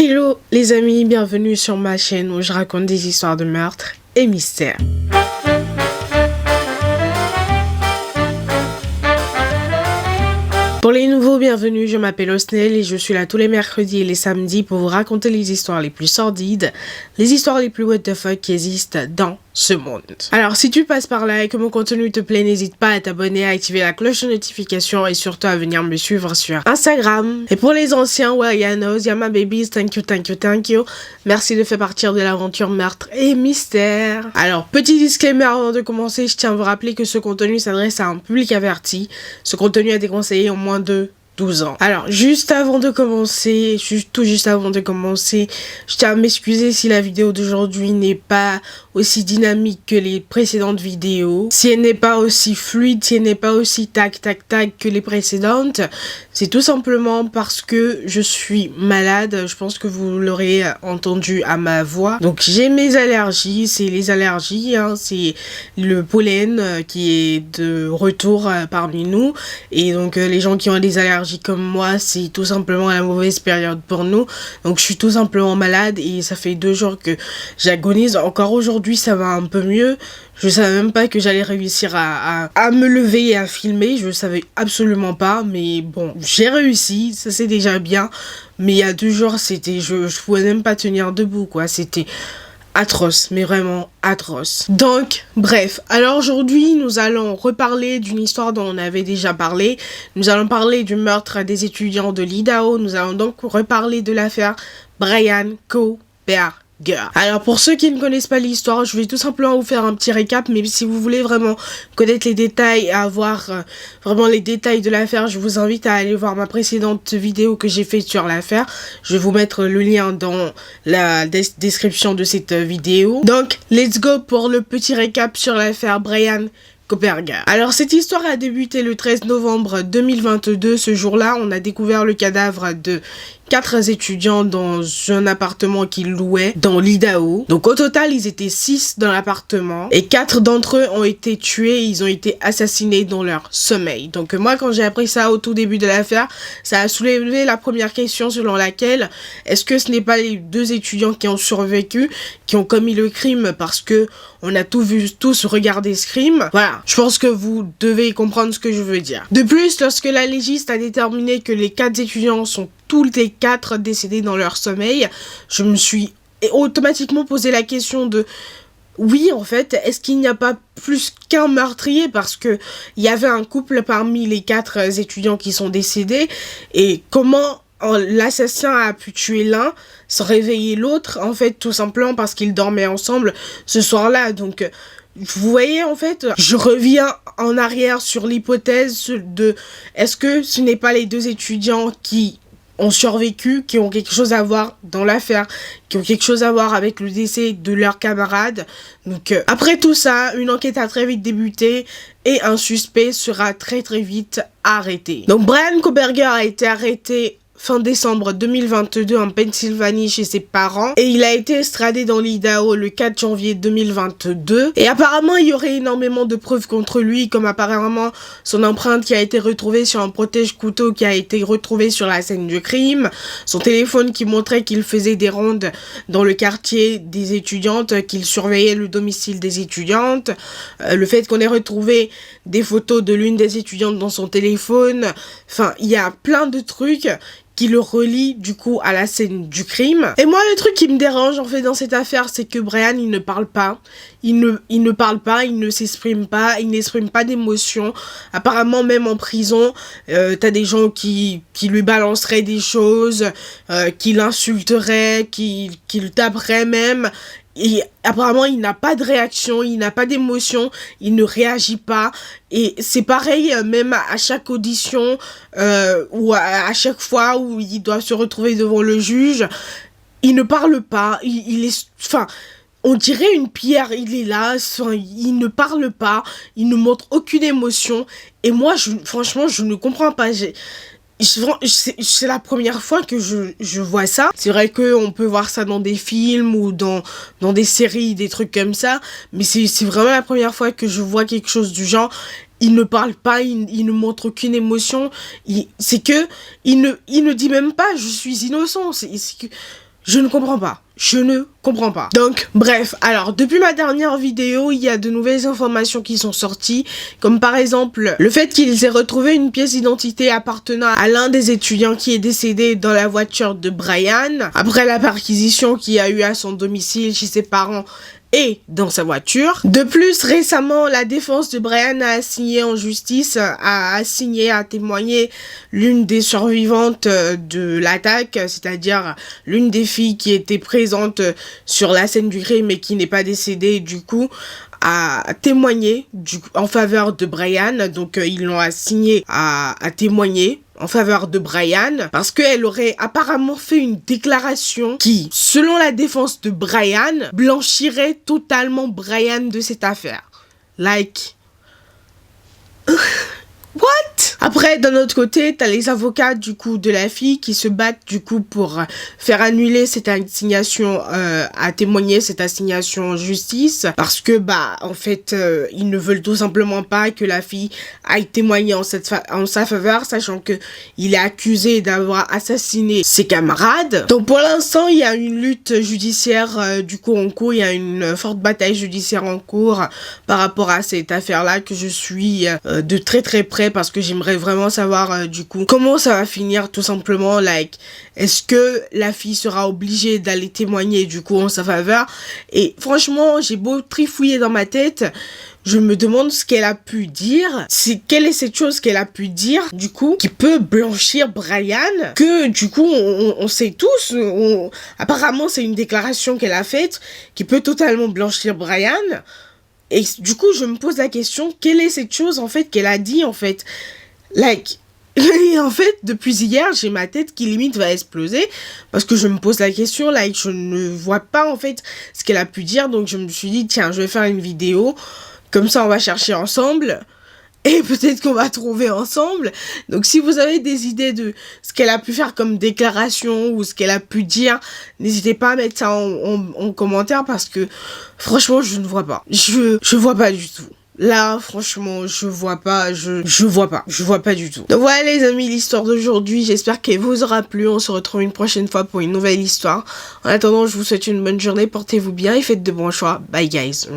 Hello les amis, bienvenue sur ma chaîne où je raconte des histoires de meurtres et mystères. Pour les nouveaux, bienvenue, je m'appelle Osnel et je suis là tous les mercredis et les samedis pour vous raconter les histoires les plus sordides, les histoires les plus what the fuck qui existent dans ce monde. Alors si tu passes par là et que mon contenu te plaît, n'hésite pas à t'abonner, à activer la cloche de notification et surtout à venir me suivre sur Instagram. Et pour les anciens, well, ya knows, ya my babies, thank you. Merci de faire partie de l'aventure meurtre et mystère. Alors, petit disclaimer avant de commencer, je tiens à vous rappeler que ce contenu s'adresse à un public averti. Ce contenu a été conseillé en moins de 12 ans. Alors, juste avant de commencer, je tiens à m'excuser si la vidéo d'aujourd'hui n'est pas aussi dynamique que les précédentes vidéos. Si elle n'est pas aussi fluide, si elle n'est pas aussi tac que les précédentes, c'est tout simplement parce que je suis malade. Je pense que vous l'aurez entendu à ma voix. Donc, j'ai mes allergies, c'est les allergies, c'est le pollen qui est de retour parmi nous. Et donc, les gens qui ont des allergies comme moi, c'est tout simplement la mauvaise période pour nous. Donc je suis tout simplement malade et ça fait 2 jours que j'agonise. Encore aujourd'hui ça va un peu mieux. Je savais même pas que j'allais réussir à me lever et à filmer. Je savais absolument pas. Mais bon, j'ai réussi. Ça c'est déjà bien. Mais il y a 2 jours c'était... Je pouvais même pas tenir debout quoi. C'était atroce, mais vraiment atroce. Donc, bref, alors aujourd'hui, nous allons reparler d'une histoire dont on avait déjà parlé. Nous allons parler du meurtre des étudiants de l'Idaho. Nous allons donc reparler de l'affaire Brian Koberger. Alors pour ceux qui ne connaissent pas l'histoire, je vais tout simplement vous faire un petit récap, mais si vous voulez vraiment connaître les détails et avoir vraiment les détails de l'affaire, je vous invite à aller voir ma précédente vidéo que j'ai faite sur l'affaire. Je vais vous mettre le lien dans la description de cette vidéo. Donc, let's go pour le petit récap sur l'affaire Brian Koberger. Alors cette histoire a débuté le 13 novembre 2022. Ce jour-là, on a découvert le cadavre de 4 étudiants dans un appartement qu'ils louaient dans l'Idaho. Donc au total, ils étaient 6 dans l'appartement et 4 d'entre eux ont été tués. Ils ont été assassinés dans leur sommeil. Donc moi, quand j'ai appris ça au tout début de l'affaire, ça a soulevé la première question selon laquelle est-ce que ce n'est pas les 2 étudiants qui ont survécu, qui ont commis le crime parce que on a tous regardé ce crime. Voilà, je pense que vous devez comprendre ce que je veux dire. De plus, lorsque la légiste a déterminé que les 4 étudiants sont tous les 4 décédés dans leur sommeil, je me suis automatiquement posé la question de... Oui, en fait, est-ce qu'il n'y a pas plus qu'un meurtrier? Parce que il y avait un couple parmi les 4 étudiants qui sont décédés. Et comment l'assassin a pu tuer l'un sans réveiller l'autre? En fait, tout simplement parce qu'ils dormaient ensemble ce soir-là. Donc... Vous voyez, en fait, je reviens en arrière sur l'hypothèse de est-ce que ce n'est pas les 2 étudiants qui ont survécu, qui ont quelque chose à voir dans l'affaire, qui ont quelque chose à voir avec le décès de leurs camarades. Donc, après tout ça, une enquête a très vite débuté et un suspect sera très vite arrêté. Donc, Brian Koberger a été arrêté fin décembre 2022 en Pennsylvanie chez ses parents et il a été extradé dans l'Idaho le 4 janvier 2022 et apparemment il y aurait énormément de preuves contre lui, comme apparemment son empreinte qui a été retrouvée sur un protège-couteau qui a été retrouvé sur la scène du crime, son téléphone qui montrait qu'il faisait des rondes dans le quartier des étudiantes, qu'il surveillait le domicile des étudiantes, le fait qu'on ait retrouvé des photos de l'une des étudiantes dans son téléphone. Enfin, il y a plein de trucs qui le relie du coup à la scène du crime. Et moi, le truc qui me dérange en fait dans cette affaire, c'est que Brian, il ne parle pas. Il ne parle pas, il ne s'exprime pas, il n'exprime pas d'émotion. Apparemment, même en prison, t'as des gens qui lui balanceraient des choses, qui l'insulteraient, qui le taperaient même. Et apparemment, il n'a pas de réaction, il n'a pas d'émotion, il ne réagit pas. Et c'est pareil, même à chaque audition, ou à chaque fois où il doit se retrouver devant le juge, il ne parle pas, il est... Enfin, on dirait une pierre, il est là, il ne parle pas, il ne montre aucune émotion. Et moi, franchement, je ne comprends pas. C'est la première fois que je vois ça. C'est vrai qu'on peut voir ça dans des films ou dans des séries, des trucs comme ça. Mais c'est vraiment la première fois que je vois quelque chose du genre. Il ne parle pas, il ne montre aucune émotion. Il ne dit même pas « je suis innocent ». Je ne comprends pas. Je ne comprends pas. Donc, bref, alors, depuis ma dernière vidéo, il y a de nouvelles informations qui sont sorties, comme par exemple, le fait qu'ils aient retrouvé une pièce d'identité appartenant à l'un des étudiants qui est décédé dans la voiture de Brian, après la perquisition qu'il y a eu à son domicile, chez ses parents, et dans sa voiture. De plus, récemment, la défense de Brian a assigné en justice, a témoigner l'une des survivantes de l'attaque, c'est-à-dire l'une des filles qui était présente sur la scène du crime mais qui n'est pas décédée, du coup, à témoigner en faveur de Brian. Donc ils l'ont assigné à témoigner en faveur de Brian parce qu'elle aurait apparemment fait une déclaration qui, selon la défense de Brian, blanchirait totalement Brian de cette affaire. Like... What? Après, d'un autre côté, t'as les avocats, du coup, de la fille qui se battent, du coup, pour faire annuler cette assignation à témoigner, cette assignation en justice. Parce que, en fait, ils ne veulent tout simplement pas que la fille aille témoigner en sa faveur, sachant que il est accusé d'avoir assassiné ses camarades. Donc, pour l'instant, il y a une lutte judiciaire, du coup, en cours. Il y a une forte bataille judiciaire en cours par rapport à cette affaire-là que je suis de très très près parce que j'aimerais vraiment savoir du coup comment ça va finir tout simplement. Like, est-ce que la fille sera obligée d'aller témoigner du coup en sa faveur? Et franchement, j'ai beau trifouiller dans ma tête, je me demande ce qu'elle a pu dire, quelle est cette chose qu'elle a pu dire, du coup, qui peut blanchir Brian, que, du coup, on sait tous, apparemment, c'est une déclaration qu'elle a faite, qui peut totalement blanchir Brian. Et du coup, je me pose la question, quelle est cette chose, en fait, qu'elle a dit, en fait? Like, et en fait, depuis hier, j'ai ma tête qui limite va exploser, parce que je me pose la question, like, je ne vois pas, en fait, ce qu'elle a pu dire, donc je me suis dit, tiens, je vais faire une vidéo, comme ça, on va chercher ensemble, et peut-être qu'on va trouver ensemble. Donc, si vous avez des idées de ce qu'elle a pu faire comme déclaration ou ce qu'elle a pu dire, n'hésitez pas à mettre ça en commentaire parce que, franchement, je ne vois pas. Je vois pas du tout. Là, franchement, je vois pas du tout. Donc voilà les amis, l'histoire d'aujourd'hui, j'espère qu'elle vous aura plu. On se retrouve une prochaine fois pour une nouvelle histoire. En attendant, je vous souhaite une bonne journée, portez-vous bien et faites de bons choix. Bye guys.